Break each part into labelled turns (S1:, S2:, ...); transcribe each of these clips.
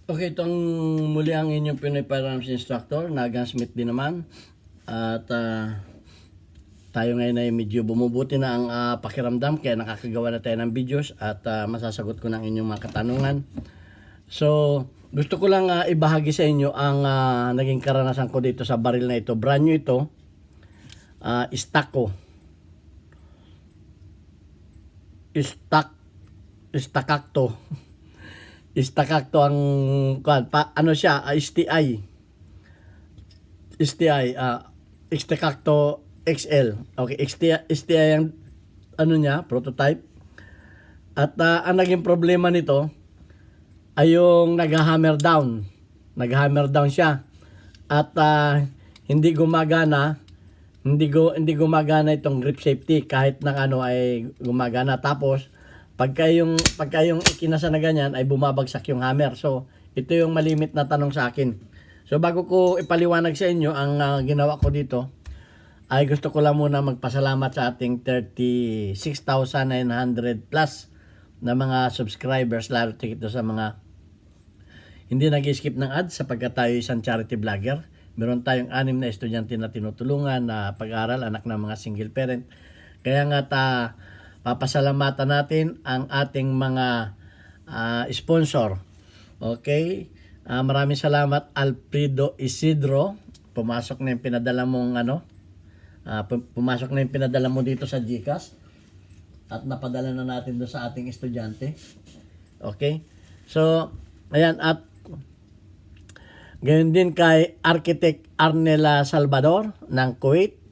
S1: Okay, itong muli ang inyong Pinoy Firearms Instructor na gunsmith din naman. At tayo ngayon ay medyo bumubuti na ang pakiramdam kaya nakakagawa na tayo ng videos at masasagot ko ng inyong mga katanungan. So, gusto ko lang ibahagi sa inyo ang naging karanasan ko dito sa baril na ito. Brand new ito. Stock ko. Stockacto. Stockacto ang ano siya, STI. Stockacto XL. Okay, STI ang ano niya, prototype. At ang naging problema nito ay yung nag-hammer down. Nag-hammer down siya. At hindi gumagana, hindi gumagana itong grip safety kahit na ano ay gumagana. Tapos pagka yung ikinasa na ganyan ay bumabagsak yung hammer. So ito yung malimit na tanong sa akin. So bago ko ipaliwanag sa inyo ang ginawa ko dito, ay gusto ko lang muna magpasalamat sa ating 36,900 plus na mga subscribers, lalo ito sa mga hindi nag-skip ng ads sapagkat tayo isang charity vlogger. Meron tayong 6 na estudyante na tinutulungan na pag-aral, anak ng mga single parent. Kaya nga papasalamatan natin ang ating mga sponsor. Okay? Maraming salamat Alfredo Isidro. Pumasok na yung pinadala mong pumasok na yung pinadala mo dito sa GCash at napadala na natin doon sa ating estudyante. Okay? So, ayan, at gayon din kay Architect Arnela Salvador ng Kuwait.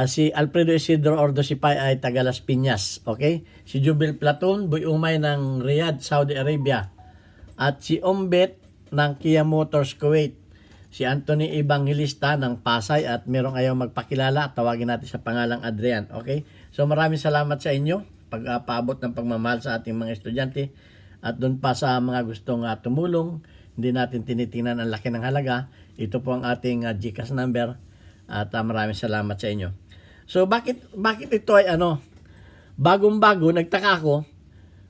S1: Si Alfredo Isidro Ordosipay ay taga Las Piñas. Okay? Si Jubil Platon, Boy Umay ng Riyadh, Saudi Arabia. At si Ombet ng Kia Motors Kuwait. Si Anthony Evangelista ng Pasay at merong ayaw magpakilala, tawagin natin sa pangalang Adrian. Okay? So maraming salamat sa inyo pag-paabot ng pagmamahal sa ating mga estudyante at doon pa sa mga gustong tumulong. Hindi natin tinitingnan ang laki ng halaga. Ito po ang ating GCash number at maraming salamat sa inyo. So bakit ito ay bagong-bago, nagtaka ako.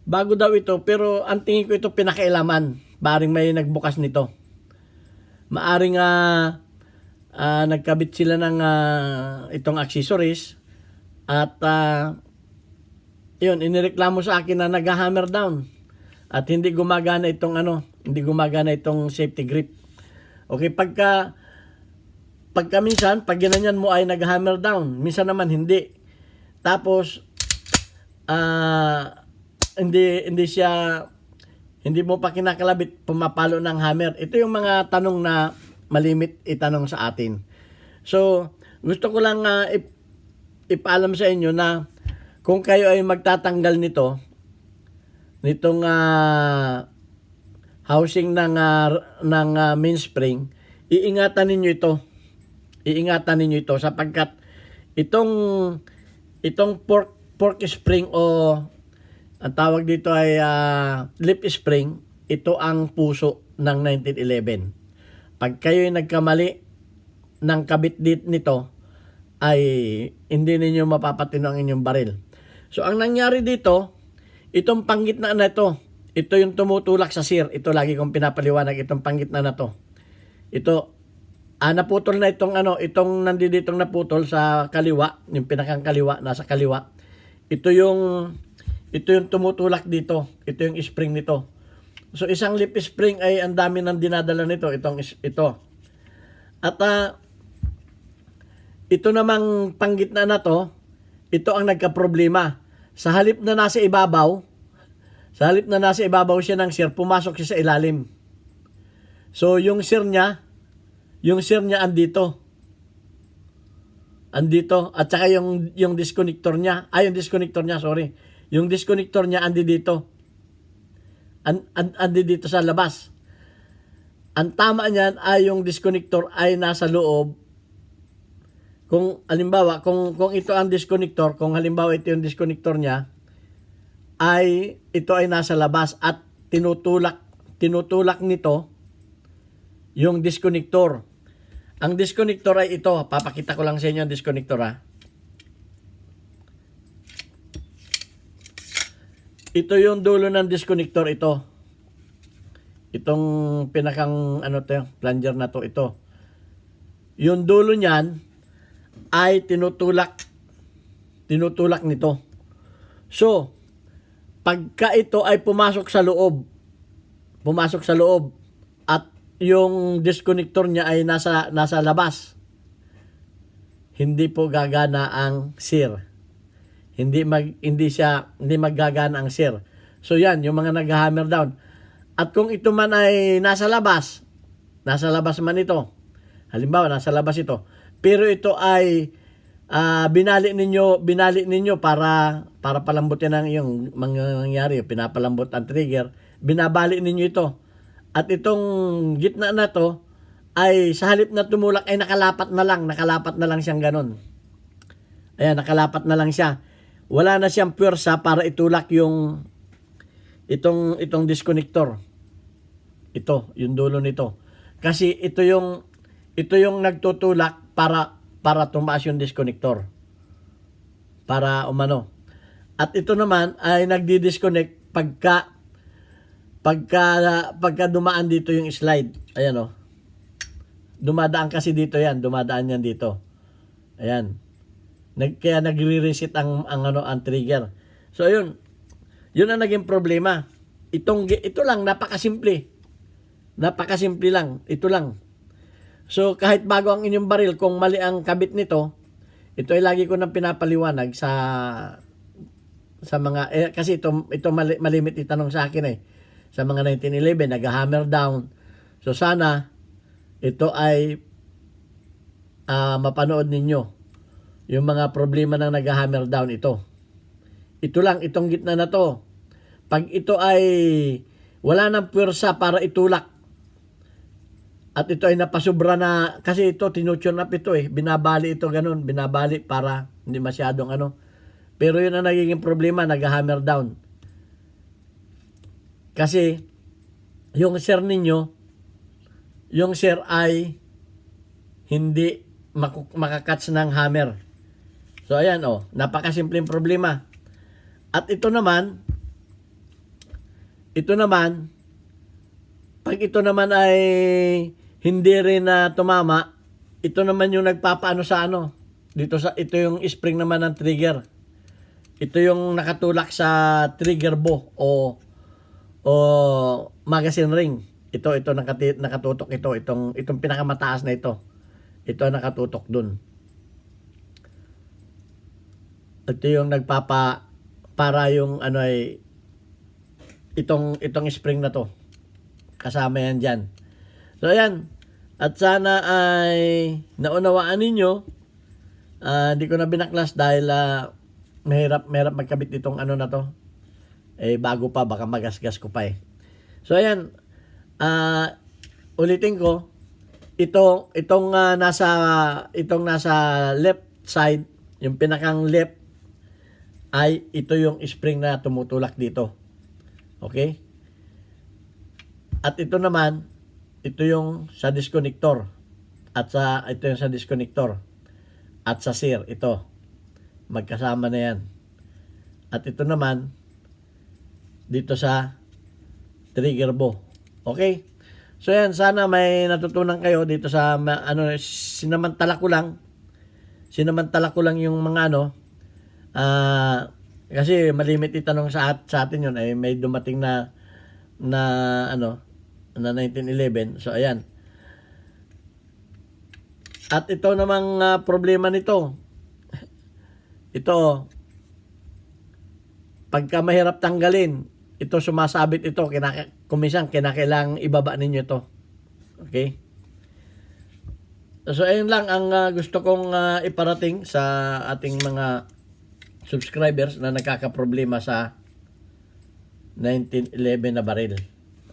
S1: Bago daw ito pero ang tingin ko ito pinakailaman. Baring may nagbukas nito. Maaring nagkabit sila ng itong accessories at yun, inireklamo sa akin na nag-hammer down at hindi gumagana itong safety grip. Okay, pagka minsan pag ginanyan mo ay nag-hammer down, minsan naman hindi. Tapos hindi mo pa kinakalabit, pumapalo ng hammer. Ito yung mga tanong na malimit itanong sa atin. So, gusto ko lang ipaalam sa inyo na kung kayo ay magtatanggal nitong housing ng mainspring, iingatan ninyo ito. Iingatan ninyo ito sapagkat itong fork spring o ang tawag dito ay lip spring, ito ang puso ng 1911. Pag kayo ay nagkamali ng kabit nito, ay hindi ninyo mapapatino ang inyong baril. So ang nangyari dito, itong panggitna na ito yung tumutulak sa sear. Ito lagi kong pinapaliwanag, itong panggitna na to. Ito, naputol na itong nanditong naputol sa kaliwa, yung pinakang kaliwa, nasa kaliwa. Ito yung tumutulak dito. Ito yung spring nito. So isang lip spring ay ang dami nang dinadala nito. Ito. At ito namang panggitna na to, ito ang nagka-problema. Sa halip na nasa ibabaw siya ng sear, pumasok siya sa ilalim. So yung sear niya andito. At saka yung disconnector niya, sorry. Yung disconnector niya andi dito. Andi dito sa labas. Ang tama niyan ay yung disconnector ay nasa loob. Kung halimbawa, kung ito ang disconnector, kung halimbawa ito yung disconnector niya, ito ay nasa labas at tinutulak nito yung disconnector. Ang disconnector ay ito. Papakita ko lang sa inyo ang disconnector Ito yung dulo ng disconnector ito. Itong pinakang ano to, plunger na to, ito. Yung dulo niyan ay tinutulak nito. So, pagka ito ay pumasok sa loob at yung disconnector niya ay nasa labas, hindi po gagana ang SIR. Hindi maggagana ang SIR. So yan, yung mga nag-hammer down. At kung ito man ay nasa labas man ito. Halimbawa, nasa labas ito. Pero ito ay binali ninyo para palambutin ang yung mga nangyari. Pinapalambot ang trigger. Binabali ninyo ito. At itong gitna na to ay sa halip na tumulak ay nakalapat na lang siyang ganun. Ayan, nakalapat na lang siya. Wala na siyang puwersa para itulak yung itong disconnector. Ito, yung dulo nito. Kasi ito yung nagtutulak para tumaas yung disconnector. Para umano. At ito naman ay nagdi-disconnect pagka dumaan dito yung slide. Ayan oh. Dumadaan kasi dito yan, dumadaan yan dito. Ayan. Kaya nagre-reset ang trigger. So ayun. Yun ang naging problema. Ito lang, napakasimple. Napakasimple lang. Ito lang. So, kahit bago ang inyong baril, kung mali ang kabit nito, ito ay lagi ko nang pinapaliwanag sa mga, kasi ito malimit itanong sa akin sa mga 1911, nag-hammer down. So, sana, ito ay mapanood ninyo yung mga problema ng nag-hammer down ito. Ito lang, itong gitna na to. Pag ito ay wala nang puwersa para itulak at ito ay napasubra na, kasi ito tinutune up ito binabali ito ganun, binabali para hindi masyadong pero yun ang nagiging problema, nag-hammer down. Kasi yung share ninyo, yung share ay hindi makakatch ng hammer. So ayan napakasimpleng problema. At ito naman, pag ito naman ay hindi rin na tumama, ito naman yung nagpapaano sa ito yung spring naman ng trigger. Ito yung nakatulak sa trigger bow o magazine ring. Ito nakatutok itong pinakamataas na ito. Ito nakatutok dun. Ito yung para yung ay itong spring na to. Kasama yan dyan. So ayan. At sana ay naunawaan ninyo. Hindi ko na binaklas dahil mahirap magkabit itong na to. Bago pa, baka magasgas ko pa So ayan. Ulitin ko. Itong nasa left side, yung pinakang left, ay ito yung spring na tumutulak dito. Okay? At ito naman, ito yung sa disconnector. Ito yung sa disconnector. At sa SIR, ito. Magkasama na yan. At ito naman, dito sa trigger bow. Okay? So yan, sana may natutunan kayo dito sa sinamantala ko lang yung mga kasi malimit itanong sa atin yun may dumating na 1911. So ayan. At ito namang problema nito. Ito pagka mahirap tanggalin, ito sumasabit ito, kuminsan kinakailangang ibaba ninyo ito. Okay? So ayun lang ang gusto kong iparating sa ating mga subscribers na nagkakaproblema sa 1911 na baril.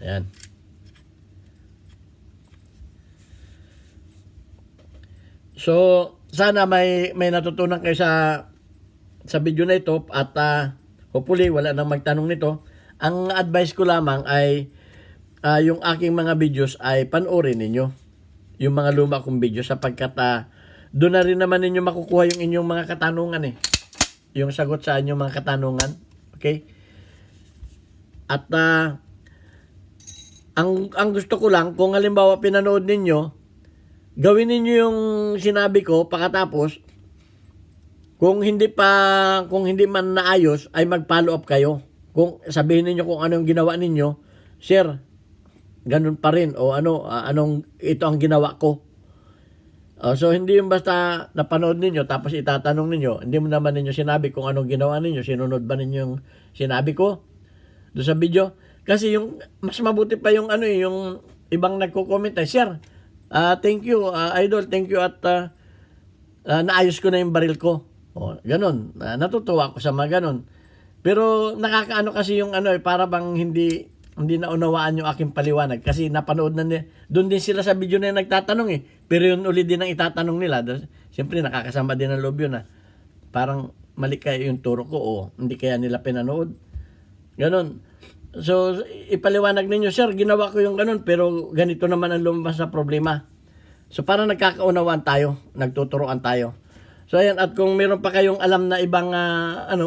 S1: Ayan. So, sana may natutunan kayo sa video na ito at hopefully wala nang magtanong nito. Ang advice ko lamang ay yung aking mga videos ay panoorin ninyo. Yung mga luma kong videos sapagkat doon na rin naman ninyo makukuha yung inyong mga katanungan yung sagot sa inyong mga katanungan. Okay? At ang gusto ko lang, kung halimbawa pinanood ninyo, gawin ninyo yung sinabi ko pagkatapos, kung hindi man naayos, ay mag-follow up kayo. Kung sabihin niyo kung ano yung ginawa ninyo, sir, ganun pa rin o anong ito ang ginawa ko. So hindi yung basta napanood ninyo tapos itatanong ninyo, hindi mo naman ninyo sinabi kung anong ginawa ninyo, sinunod ba ninyo yung sinabi ko doon sa video. Kasi yung mas mabuti pa yung yung ibang nagko-comment ay, sir, thank you, idol, thank you at naayos ko na yung baril ko. O, ganun. Natutuwa ako sa mga ganun. Pero nakakaano kasi yung para bang hindi naunawaan yung aking paliwanag kasi napanood na nila. Doon din sila sa video na yung nagtatanong eh. Pero yun ulit din ang itatanong nila. Siyempre nakakasama din ng loob yun parang mali kaya yung turo ko o hindi kaya nila pinanood. Ganun. So, ipaliwanag ninyo, sir, ginawa ko yung ganun pero ganito naman ang lumabas sa problema. So, parang nagkakaunawaan tayo, nagtuturoan tayo. So, ayan, at kung meron pa kayong alam na ibang,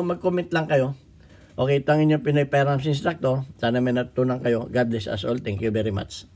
S1: mag-comment lang kayo. Okay, ito ang inyong Pinoy Firearms Instructor. Sana may natutunan kayo. God bless us all. Thank you very much.